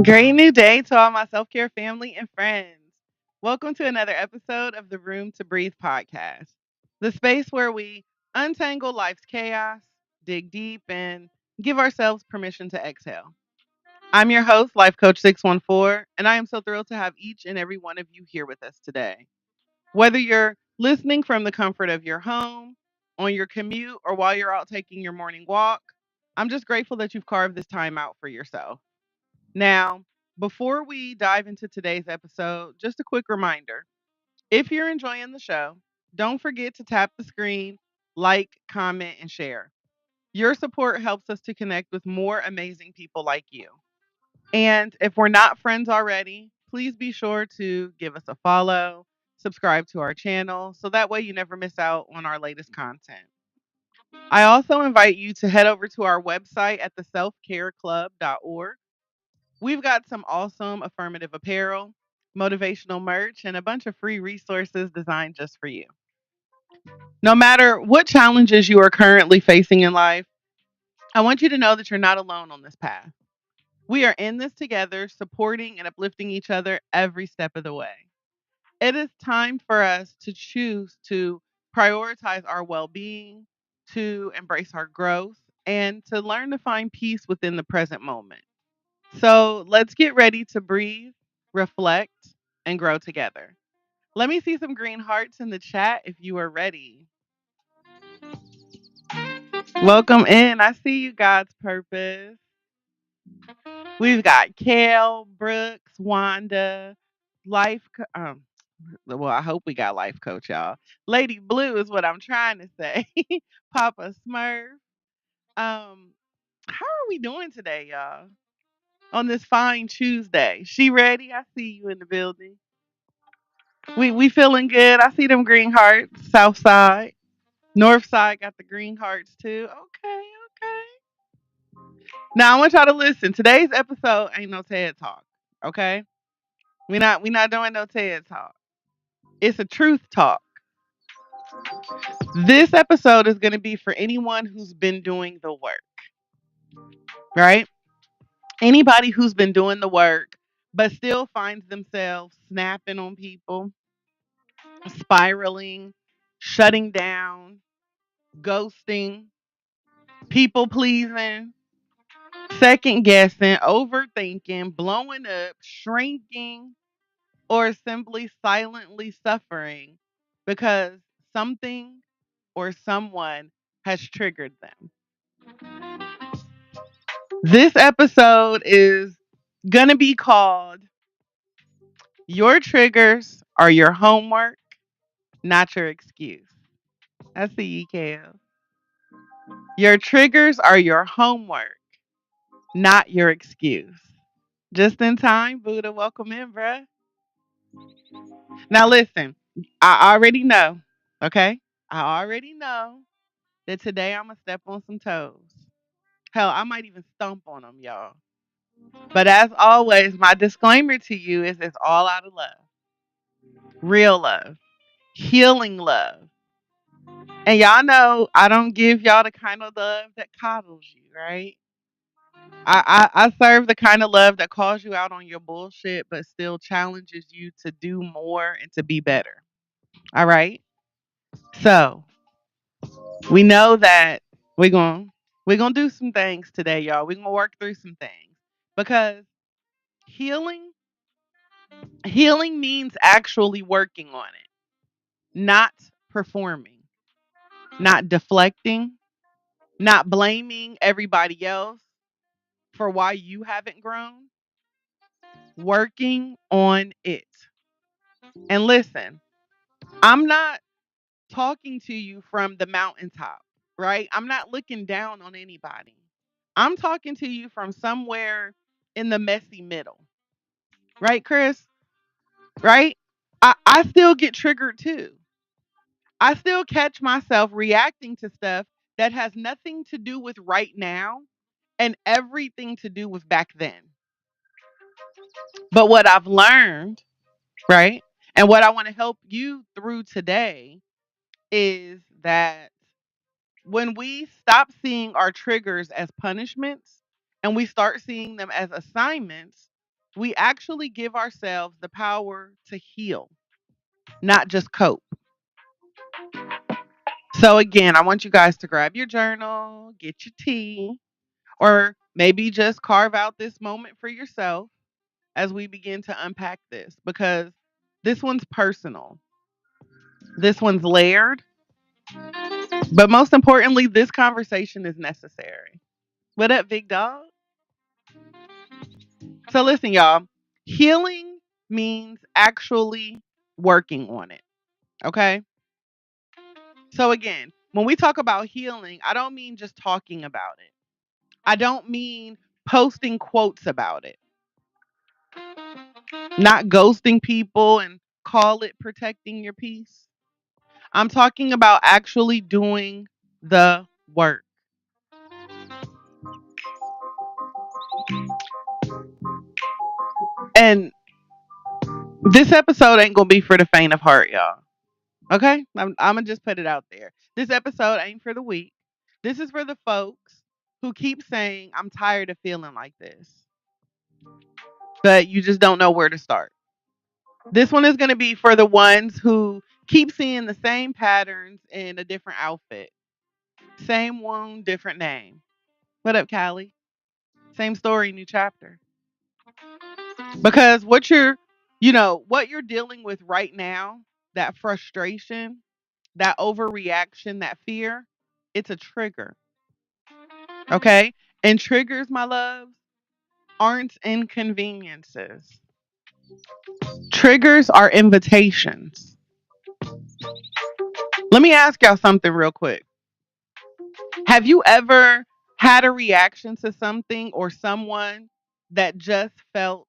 Great new day to all my self care family and friends. Welcome to another episode of the Room2Breathe Podcast, the space where we untangle life's chaos, dig deep, and give ourselves permission to exhale. I'm your host, Life Coach 614, and I am so thrilled to have each and every one of you here with us today. Whether you're listening from the comfort of your home, on your commute, or while you're out taking your morning walk, I'm just grateful that you've carved this time out for yourself. Now, before we dive into today's episode, just a quick reminder if you're enjoying the show, don't forget to tap the screen, like, comment, and share. Your support helps us to connect with more amazing people like you. And if we're not friends already, please be sure to give us a follow, subscribe to our channel, so that way you never miss out on our latest content. I also invite you to head over to our website at theselfcareclub.org. We've got some awesome affirmative apparel, motivational merch, and a bunch of free resources designed just for you. No matter what challenges you are currently facing in life, I want you to know that you're not alone on this path. We are in this together, supporting and uplifting each other every step of the way. It is time for us to choose to prioritize our well being, to embrace our growth, and to learn to find peace within the present moment. So let's get ready to breathe, reflect, and grow together. Let me see some green hearts in the chat if you are ready. Welcome in. I see you, God's purpose. We've got Kale, Brooks, Wanda, well, I hope we got life coach, y'all. Lady Blue is what I'm trying to say. Papa Smurf. Um, how are we doing today, y'all? On this fine Tuesday. She ready? I see you in the building. We feeling good. I see them green hearts. South side. North side got the green hearts too. Okay, okay. Now I want y'all to listen. Today's episode ain't no TED talk. Okay? We not doing no TED talk. It's a truth talk. This episode is gonna be for anyone who's been doing the work, right? Anybody who's been doing the work but still finds themselves snapping on people, spiraling, shutting down, ghosting, people pleasing, second guessing, overthinking, blowing up, shrinking, or simply silently suffering because something or someone has triggered them. This episode is going to be called Your Triggers Are Your Homework, Not Your Excuse. I see you, Kale. Your triggers are your homework, not your excuse. Just in time, Buddha. Welcome in, bruh. Now listen, I already know, okay? I already know that today I'm gonna step on some toes. Hell, I might even stomp on them, y'all. But as always, my disclaimer to you is it's all out of love, real love, healing love. And y'all know I don't give y'all the kind of love that coddles you, right? I serve the kind of love that calls you out on your bullshit, but still challenges you to do more and to be better. All right. So we know that we're going we're gonna do some things today, y'all. We're gonna work through some things because healing healing means actually working on it, not performing, not deflecting, not blaming everybody else for why you haven't grown, working on it. And listen, I'm not talking to you from the mountaintop, right? I'm not looking down on anybody. I'm talking to you from somewhere in the messy middle, right, Chris? Right? I still get triggered too. I still catch myself reacting to stuff that has nothing to do with right now and everything to do with back then. But what I've learned, right? And what I want to help you through today is that when we stop seeing our triggers as punishments and we start seeing them as assignments, we actually give ourselves the power to heal, not just cope. So, again, I want you guys to grab your journal, get your tea, or maybe just carve out this moment for yourself as we begin to unpack this because this one's personal, this one's layered, but most importantly, this conversation is necessary. What up, big dog? So, listen, y'all, healing means actually working on it. Okay. So, again, when we talk about healing, I don't mean just talking about it, I don't mean posting quotes about it, not ghosting people and call it protecting your peace. I'm talking about actually doing the work. And this episode ain't going to be for the faint of heart, y'all. Okay? I'm going to just put it out there. This episode ain't for the weak. This is for the folks who keep saying, I'm tired of feeling like this, but you just don't know where to start. This one is going to be for the ones who keep seeing the same patterns in a different outfit. Same wound, different name. What up, Callie? Same story, new chapter. Because what you're dealing with right now, that frustration, that overreaction, that fear, it's a trigger. Okay? And triggers, my loves, aren't inconveniences. Triggers are invitations. Let me ask y'all something real quick. Have you ever had a reaction to something or someone that just felt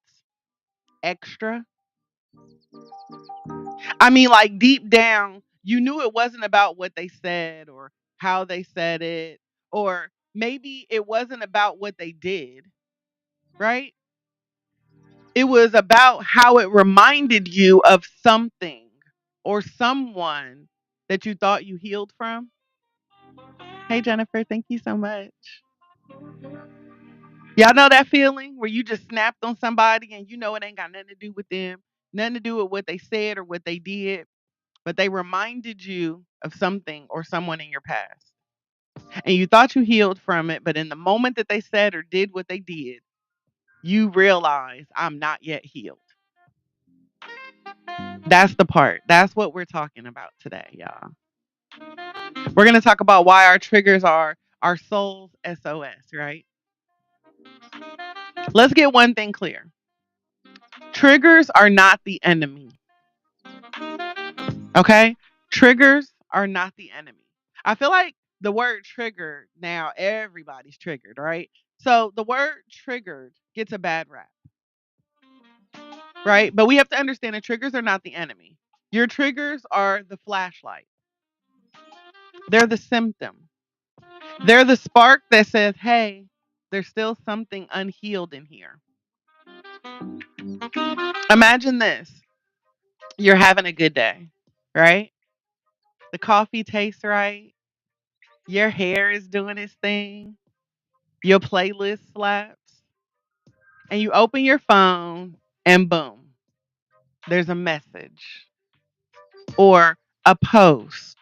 extra? I mean, like deep down, you knew it wasn't about what they said or how they said it, or maybe it wasn't about what they did, right? It was about how it reminded you of something or someone that you thought you healed from. Hey, Jennifer, thank you so much. Y'all know that feeling where you just snapped on somebody and you know it ain't got nothing to do with them, nothing to do with what they said or what they did, but they reminded you of something or someone in your past. And you thought you healed from it, but in the moment that they said or did what they did, you realize I'm not yet healed. That's the part. That's what we're talking about today, y'all. We're going to talk about why our triggers are our soul's SOS, right? Let's get one thing clear. Triggers are not the enemy. Okay? Triggers are not the enemy. I feel like the word trigger now, everybody's triggered, right? So the word triggered gets a bad rap, right? But we have to understand that triggers are not the enemy. Your triggers are the flashlight, they're the symptom, they're the spark that says, hey, there's still something unhealed in here. Imagine this, you're having a good day, right? The coffee tastes right, your hair is doing its thing, your playlist slaps, and you open your phone and boom, there's a message or a post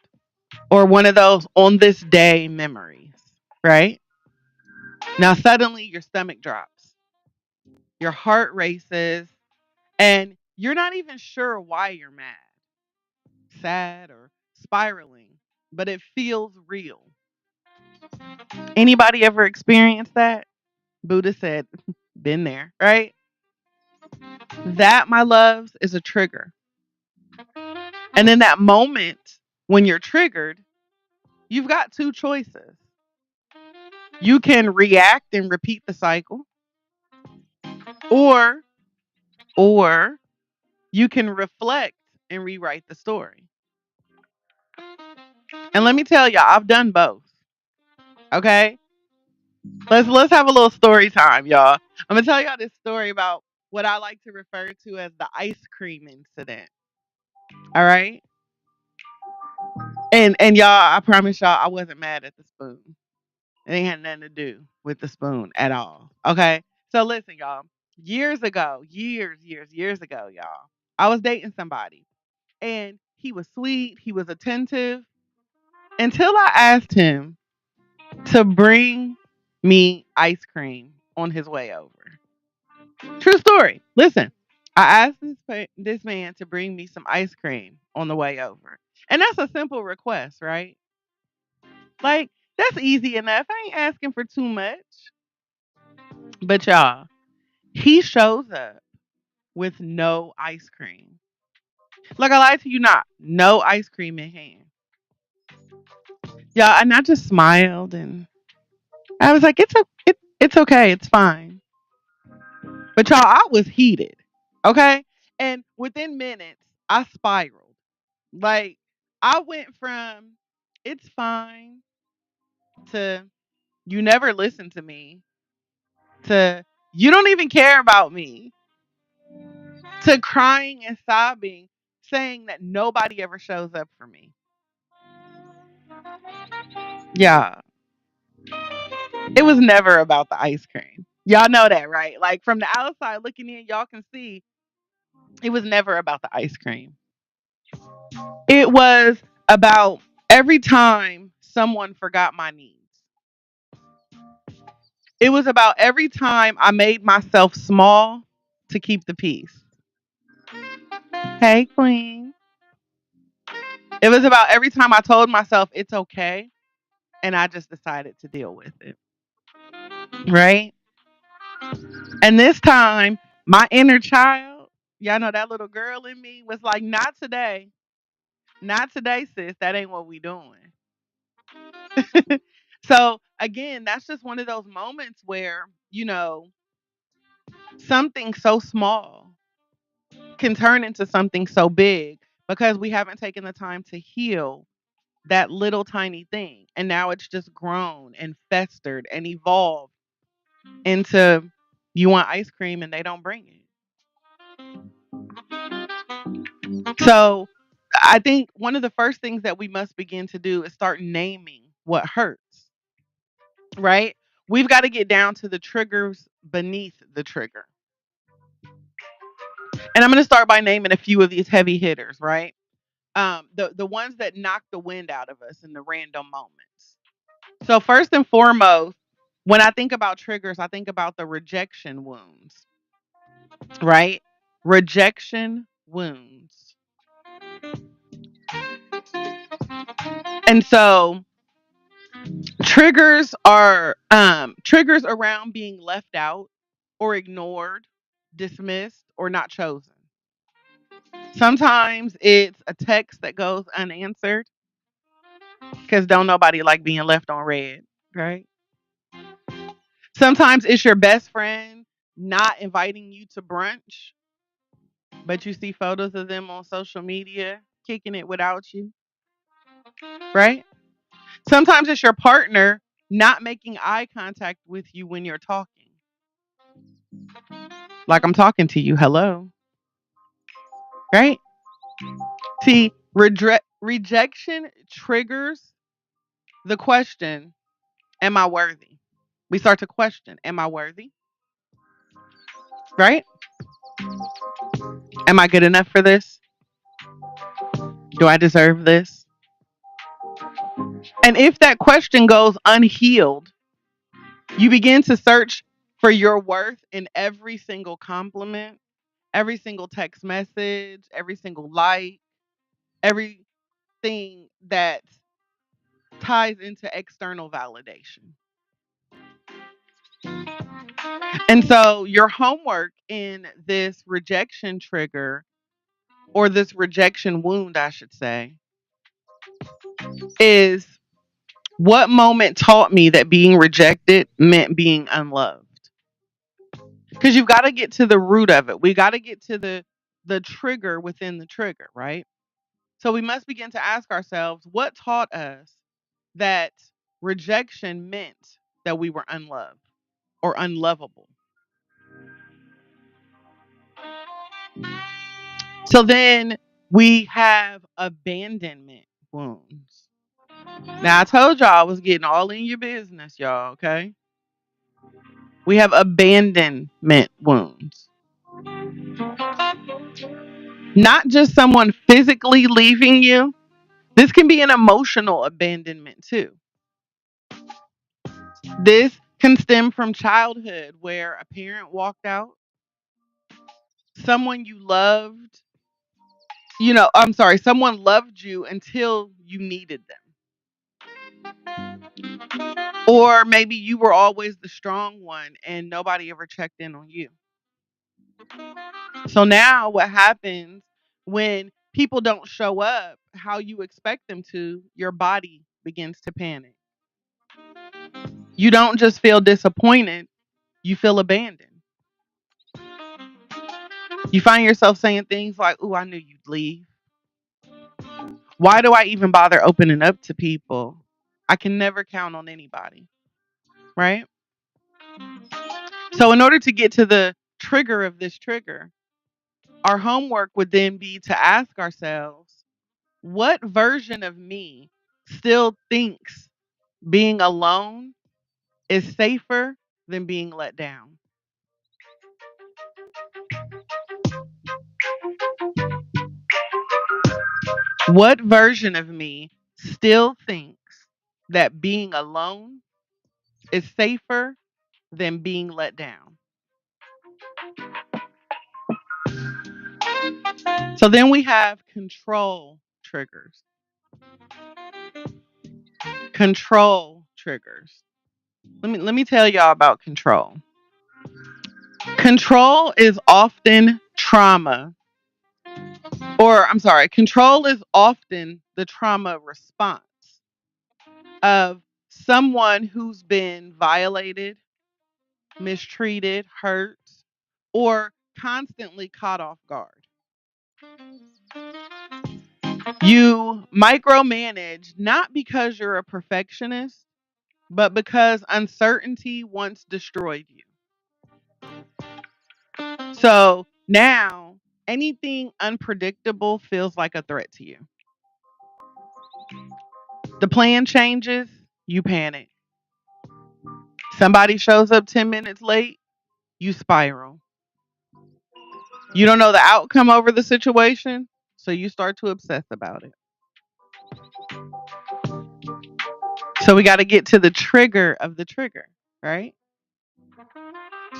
or one of those on this day memories, right? Now, suddenly your stomach drops, your heart races, and you're not even sure why you're mad, sad, or spiraling, but it feels real. Anybody ever experienced that? Buddha said, been there, right? That, my loves, is a trigger. And in that moment, when you're triggered, you've got two choices. You can react and repeat the cycle, or or you can reflect and rewrite the story. And let me tell y'all, I've done both. Okay? Let's have a little story time, y'all. I'm gonna tell y'all this story about what I like to refer to as the ice cream incident. All right? And y'all, I promise y'all I wasn't mad at the spoon. It ain't had nothing to do with the spoon at all. Okay? So listen, y'all. Years ago, years ago, y'all. I was dating somebody and he was sweet, he was attentive until I asked him to bring me ice cream on his way over. True story. Listen, I asked this man to bring me some ice cream on the way over. And that's a simple request, right? Like, that's easy enough. I ain't asking for too much. But y'all, he shows up with no ice cream. Like I lied to you not. No ice cream in hand. Yeah, and I just smiled and I was like, it's okay, it's fine. But y'all, I was heated. Okay? And within minutes, I spiraled. Like I went from it's fine to you never listen to me to you don't even care about me to crying and sobbing saying that nobody ever shows up for me. Yeah, it was never about the ice cream. Y'all know that, right? Like from the outside looking in, y'all can see it was never about the ice cream. It was about every time someone forgot my needs. It was about every time I made myself small to keep the peace. Hey, Queen. It was about every time I told myself it's okay and I just decided to deal with it. Right? And this time, my inner child, y'all know that little girl in me was like, not today. Not today, sis. That ain't what we doing. So again, that's just one of those moments where, something so small can turn into something so big because we haven't taken the time to heal that little tiny thing. And now it's just grown and festered and evolved into you want ice cream and they don't bring it. So I think one of the first things that we must begin to do is start naming what hurts, right? We've got to get down to the triggers beneath the trigger. And I'm going to start by naming a few of these heavy hitters, right? The ones that knock the wind out of us in the random moments. So first and foremost, when I think about triggers, I think about the rejection wounds, right? Rejection wounds. And so triggers around being left out or ignored, dismissed, or not chosen. Sometimes it's a text that goes unanswered because don't nobody like being left on red, right? Sometimes it's your best friend not inviting you to brunch, but you see photos of them on social media kicking it without you, right? Sometimes it's your partner not making eye contact with you when you're talking. Like I'm talking to you, hello, right? See, rejection triggers the question, am I worthy? We start to question, am I worthy? Right? Am I good enough for this? Do I deserve this? And if that question goes unhealed, you begin to search for your worth in every single compliment, every single text message, every single like, everything that ties into external validation. And so, your homework in this rejection trigger or this rejection wound, I should say, is what moment taught me that being rejected meant being unloved? Because you've got to get to the root of it. We got to get to the trigger within the trigger, right? So we must begin to ask ourselves what taught us that rejection meant that we were unloved or unlovable. So then we have abandonment wounds. Now I told y'all I was getting all in your business, y'all, okay? We have abandonment wounds. Not just someone physically leaving you, this can be an emotional abandonment too. This can stem from childhood where a parent walked out, someone you loved, someone loved you until you needed them. Or maybe you were always the strong one and nobody ever checked in on you. So now what happens when people don't show up how you expect them to, your body begins to panic. You don't just feel disappointed, you feel abandoned. You find yourself saying things like, "Ooh, I knew you'd leave. Why do I even bother opening up to people? I can never count on anybody." Right? So, in order to get to the trigger of this trigger, our homework would then be to ask ourselves, what version of me still thinks being alone is safer than being let down? What version of me still thinks that being alone is safer than being let down? So then we have control triggers. Control triggers. Let me tell y'all about control. Control is often trauma, or I'm sorry, control is often the trauma response of someone who's been violated, mistreated, hurt, or constantly caught off guard. You micromanage not because you're a perfectionist, but because uncertainty once destroyed you. So now anything unpredictable feels like a threat to you. The plan changes, you panic. Somebody shows up 10 minutes late, you spiral. You don't know the outcome over the situation, so you start to obsess about it. So we got to get to the trigger of the trigger, right?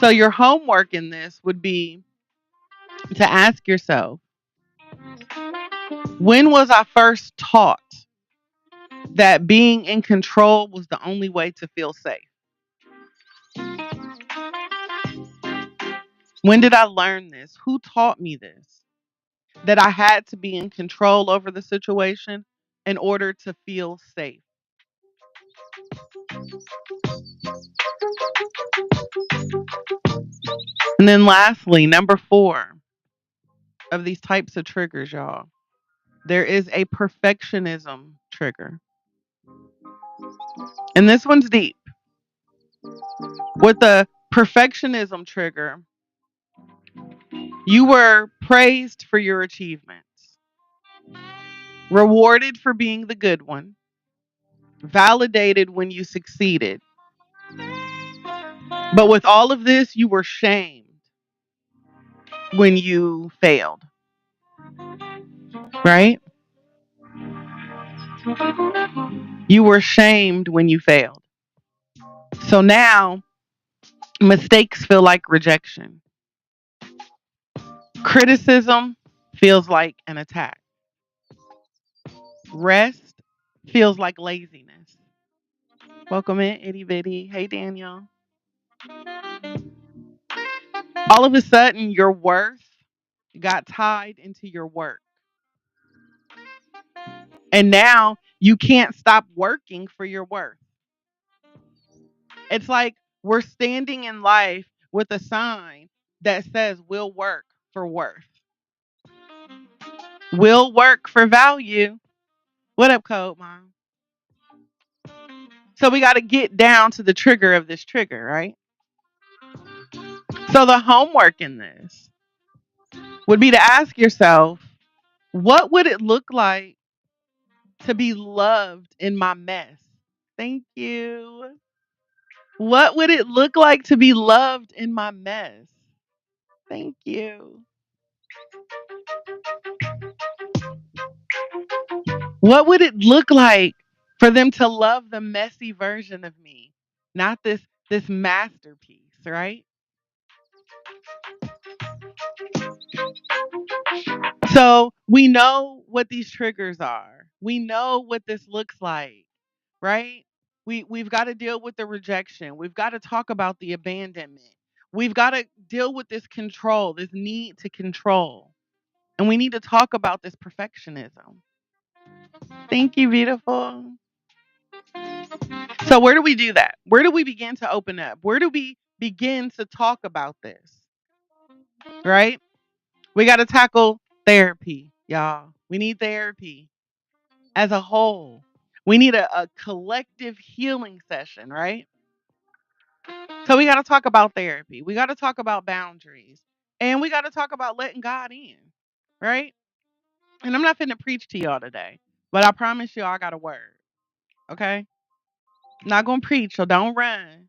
So your homework in this would be to ask yourself, when was I first taught that being in control was the only way to feel safe? When did I learn this? Who taught me this? That I had to be in control over the situation in order to feel safe. And then lastly, number 4 of these types of triggers, y'all, there is a perfectionism trigger. And this one's deep. With the perfectionism trigger, you were praised for your achievements, rewarded for being the good one, validated when you succeeded. But with all of this, you were shamed when you failed, right? You were shamed when you failed. So now mistakes feel like rejection. Criticism feels like an attack. Rest feels like laziness. Welcome in, itty bitty. Hey, Daniel. All of a sudden, your worth got tied into your work. And now you can't stop working for your worth. It's like we're standing in life with a sign that says we'll work for worth. We'll work for value. What up, Code Mom? So we got to get down to the trigger of this trigger, right? So the homework in this would be to ask yourself, what would it look like to be loved in my mess? Thank you. What would it look like to be loved in my mess? Thank you. What would it look like for them to love the messy version of me, not this masterpiece, right? So we know what these triggers are. We know what this looks like, right? We've got to deal with the rejection. We've got to talk about the abandonment. We've got to deal with this control, this need to control. And we need to talk about this perfectionism. Thank you, beautiful. So where do we do that? Where do we begin to open up? Where do we begin to talk about this? Right? We got to tackle therapy, y'all. We need therapy as a whole. We need a collective healing session, right? So we got to talk about therapy. We got to talk about boundaries. And we got to talk about letting God in, right? And I'm not finna preach to y'all today, but I promise you I got a word, okay? Not gonna preach, so don't run.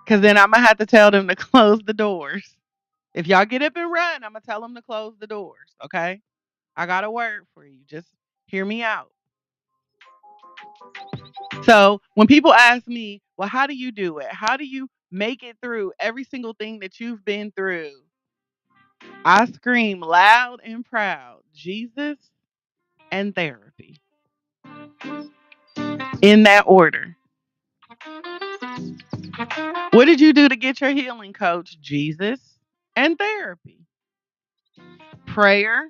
Cause then I'm gonna have to tell them to close the doors. If y'all get up and run, I'm gonna tell them to close the doors, okay? I got a word for you. Just hear me out. So when people ask me, well, how do you do it? How do you make it through every single thing that you've been through? I scream loud and proud, Jesus and therapy. In that order. What did you do to get your healing, coach? Jesus and therapy. Prayer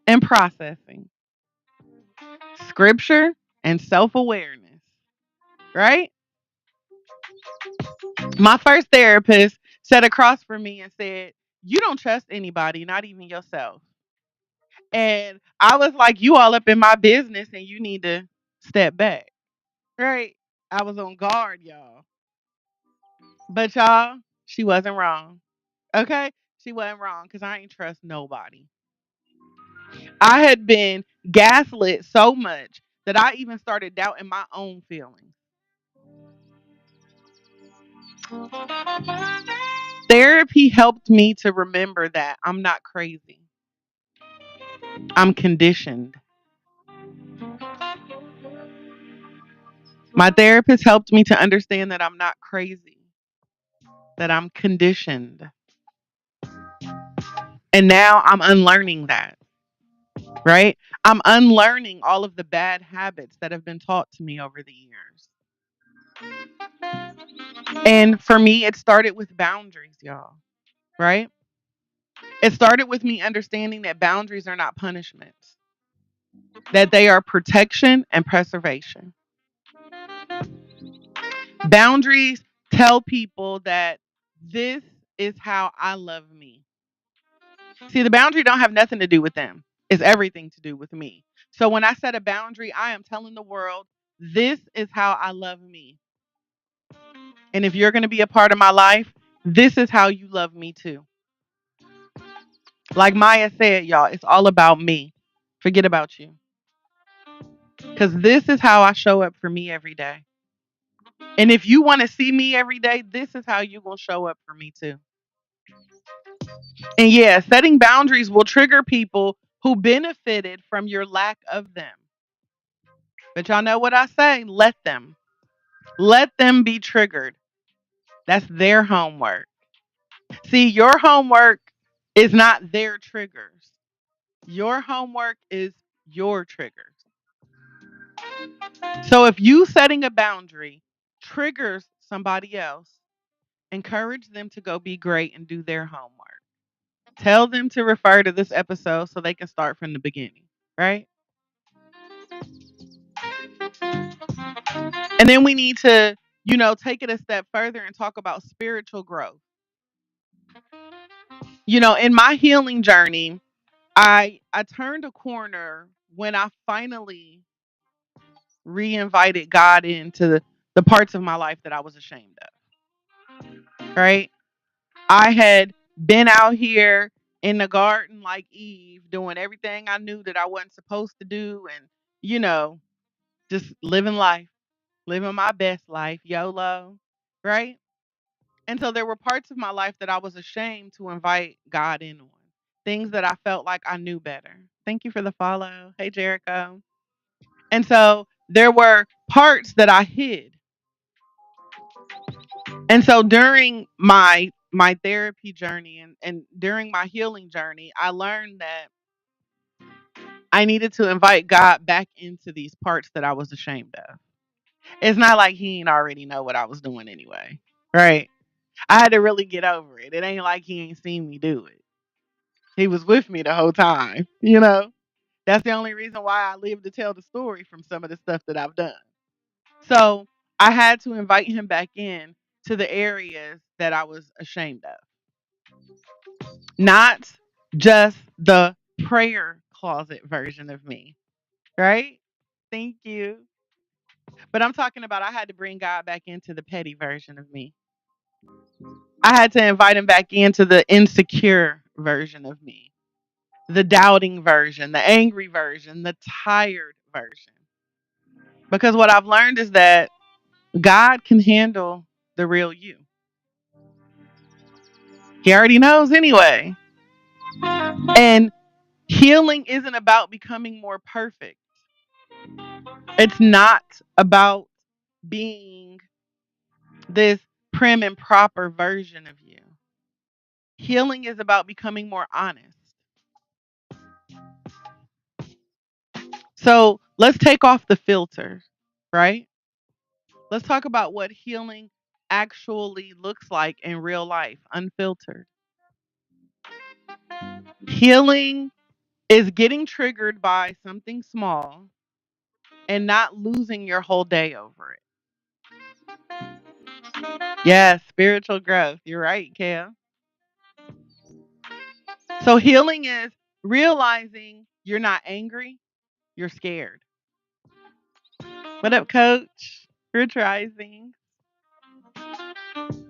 and processing. Scripture and self awareness. Right? My first therapist sat across from me and said, you don't trust anybody, not even yourself. And I was like, you all up in my business and you need to step back. Right? I was on guard, y'all. But y'all, she wasn't wrong. Okay? She wasn't wrong because I ain't trust nobody. I had been gaslit so much that I even started doubting my own feelings. Therapy helped me to remember that I'm not crazy. I'm conditioned. My therapist helped me to understand that I'm not crazy, that I'm conditioned. And now I'm unlearning that, right? I'm unlearning all of the bad habits that have been taught to me over the years. And for me, it started with boundaries, y'all, right? It started with me understanding that boundaries are not punishments, that they are protection and preservation. Boundaries tell people that this is how I love me. See, the boundary don't have nothing to do with them. It's everything to do with me. So when I set a boundary, I am telling the world, this is how I love me. And if you're going to be a part of my life, this is how you love me too. Like Maya said, y'all, it's all about me. Forget about you. Because this is how I show up for me every day. And if you want to see me every day, this is how you're going to show up for me too. And yeah, setting boundaries will trigger people who benefited from your lack of them. But y'all know what I say? Let them. Let them be triggered. That's their homework. See, your homework is not their triggers. Your homework is your triggers. So if you setting a boundary triggers somebody else, encourage them to go be great and do their homework. Tell them to refer to this episode so they can start from the beginning, right? And then we need to, take it a step further and talk about spiritual growth. In my healing journey, I turned a corner when I finally re-invited God into the parts of my life that I was ashamed of. Right? I had been out here in the garden like Eve, doing everything I knew that I wasn't supposed to do and, just living life. living my best life, YOLO, right? And so there were parts of my life that I was ashamed to invite God in on, things that I felt like I knew better. Thank you for the follow. Hey, Jericho. And so there were parts that I hid. And so during my therapy journey and during my healing journey, I learned that I needed to invite God back into these parts that I was ashamed of. It's not like he ain't already know what I was doing anyway. Right? I had to really get over it. It ain't like he ain't seen me do it. He was with me the whole time, you know? That's the only reason why I live to tell the story from some of the stuff that I've done. So I had to invite him back in to the areas that I was ashamed of. Not just the prayer closet version of me, right? Thank you. But I'm talking about I had to bring God back into the petty version of me. I had to invite him back into the insecure version of me, the doubting version, the angry version, the tired version. Because what I've learned is that God can handle the real you. He already knows anyway. And healing isn't about becoming more perfect. It's not about being this prim and proper version of you. Healing is about becoming more honest. So let's take off the filter, right? Let's talk about what healing actually looks like in real life, unfiltered. Healing is getting triggered by something small and not losing your whole day over it. Yes, spiritual growth. You're right, Kale. So healing is realizing you're not angry, you're scared. What up, coach? Rich Rising.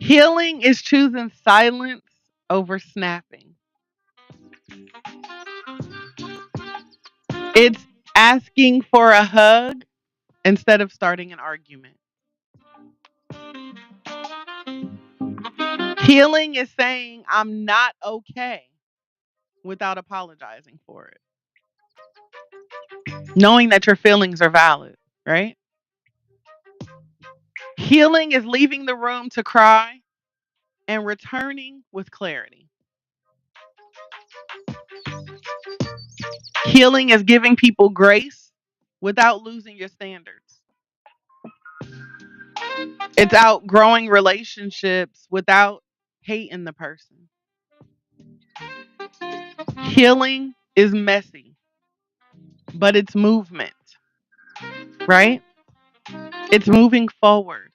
Healing is choosing silence over snapping. It's asking for a hug instead of starting an argument. Healing is saying, I'm not okay without apologizing for it. Knowing that your feelings are valid, right? Healing is leaving the room to cry and returning with clarity. Healing is giving people grace without losing your standards. It's outgrowing relationships without hating the person. Healing is messy, but it's movement, right? It's moving forward.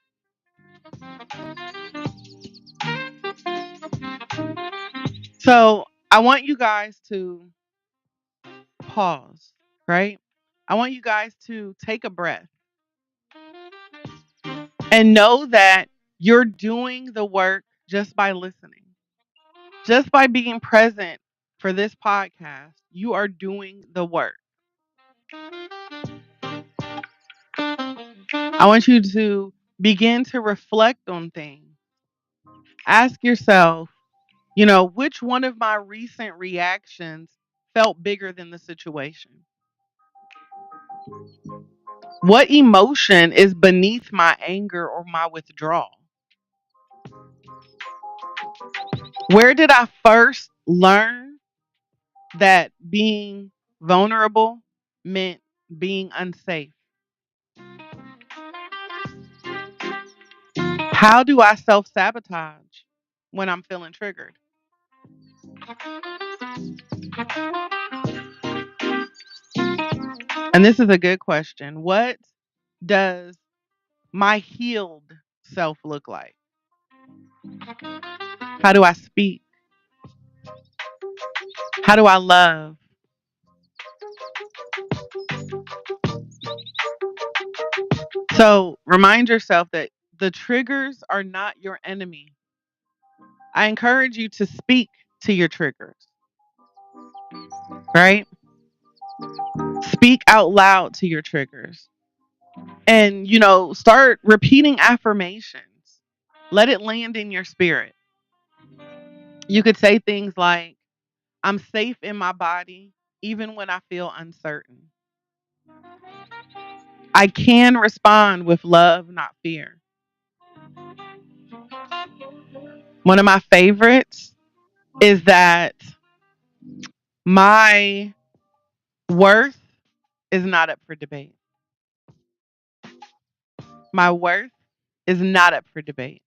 So I want you guys to pause, right? I want you guys to take a breath and know that you're doing the work just by listening, just by being present for this podcast. You are doing the work. I want you to begin to reflect on things. Ask yourself, which one of my recent reactions felt bigger than the situation? What emotion is beneath my anger or my withdrawal? Where did I first learn that being vulnerable meant being unsafe? How do I self sabotage when I'm feeling triggered? And this is a good question. What does my healed self look like? How do I speak? How do I love? So remind yourself that the triggers are not your enemy. I encourage you to speak to your triggers, right? Speak out loud to your triggers. And, start repeating affirmations. Let it land in your spirit. You could say things like, I'm safe in my body, even when I feel uncertain. I can respond with love, not fear. One of my favorites is that my worth is not up for debate. My worth is not up for debate.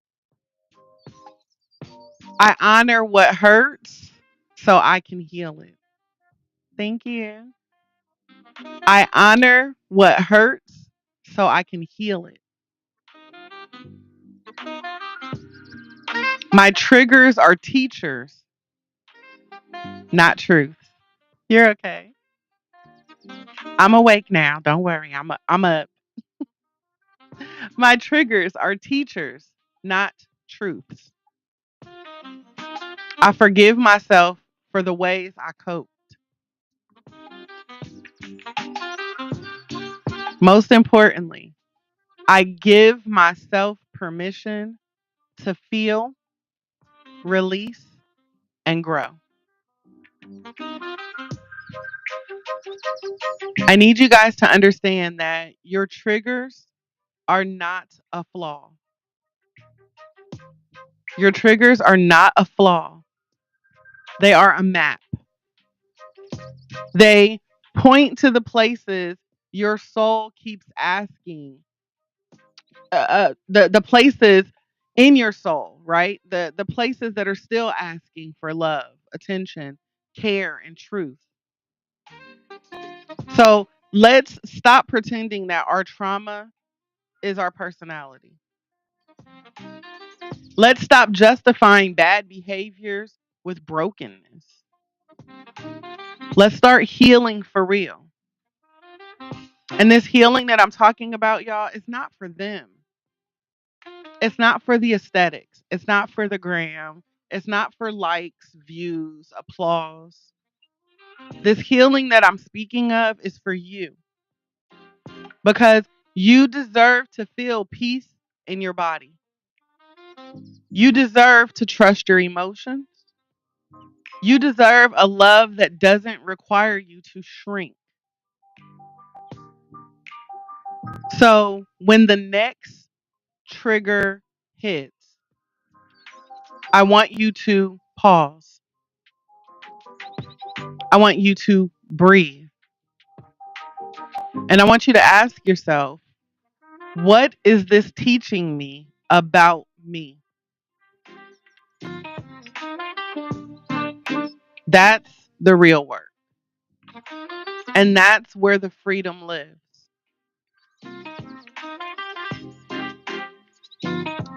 I honor what hurts so I can heal it. Thank you. I honor what hurts so I can heal it. My triggers are teachers, not truth. You're okay. I'm awake now. Don't worry. I'm up. My triggers are teachers, not truths. I forgive myself for the ways I cope. Most importantly, I give myself permission to feel, release, and grow. I need you guys to understand that your triggers are not a flaw. Your triggers are not a flaw. They are a map. They point to the places your soul keeps asking, the places in your soul, right? The places that are still asking for love, attention, care, and truth. So let's stop pretending that our trauma is our personality. Let's stop justifying bad behaviors with brokenness. Let's start healing for real. And this healing that I'm talking about, y'all, is not for them. It's not for the aesthetics. It's not for the gram. It's not for likes, views, applause. This healing that I'm speaking of is for you because you deserve to feel peace in your body. You deserve to trust your emotions. You deserve a love that doesn't require you to shrink. So when the next trigger hits, I want you to pause. I want you to breathe. And I want you to ask yourself, what is this teaching me about me? That's the real work. And that's where the freedom lives.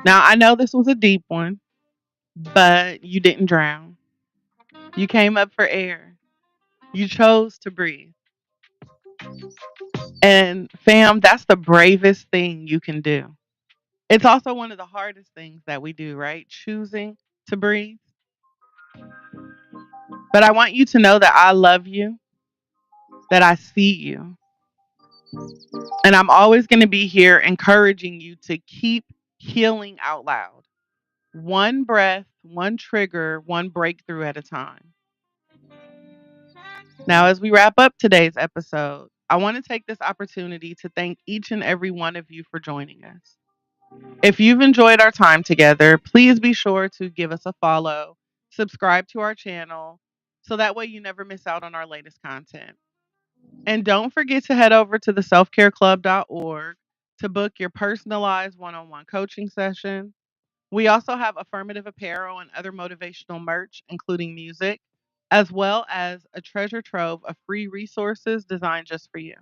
Now, I know this was a deep one, but you didn't drown. You came up for air. You chose to breathe. And fam, that's the bravest thing you can do. It's also one of the hardest things that we do, right? Choosing to breathe. But I want you to know that I love you, that I see you. And I'm always going to be here encouraging you to keep healing out loud. One breath, one trigger, one breakthrough at a time. Now, as we wrap up today's episode, I want to take this opportunity to thank each and every one of you for joining us. If you've enjoyed our time together, please be sure to give us a follow, subscribe to our channel, so that way you never miss out on our latest content. And don't forget to head over to the selfcareclub.org to book your personalized one on one coaching session. We also have affirmative apparel and other motivational merch, including music, as well as a treasure trove of free resources designed just for you.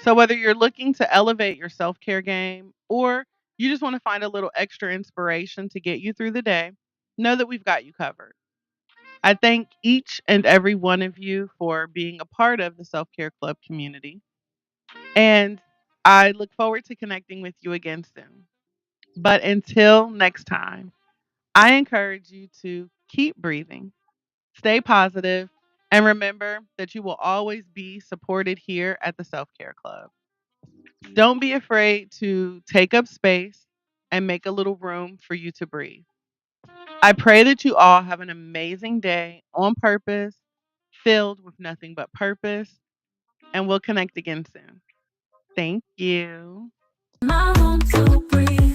So, whether you're looking to elevate your self care game or you just want to find a little extra inspiration to get you through the day, know that we've got you covered. I thank each and every one of you for being a part of the Self Care Club community. And I look forward to connecting with you again soon. But until next time, I encourage you to keep breathing, stay positive, and remember that you will always be supported here at the Self Care Club. Don't be afraid to take up space and make a little room for you to breathe. I pray that you all have an amazing day on purpose, filled with nothing but purpose, and we'll connect again soon. Thank you. My room to breathe.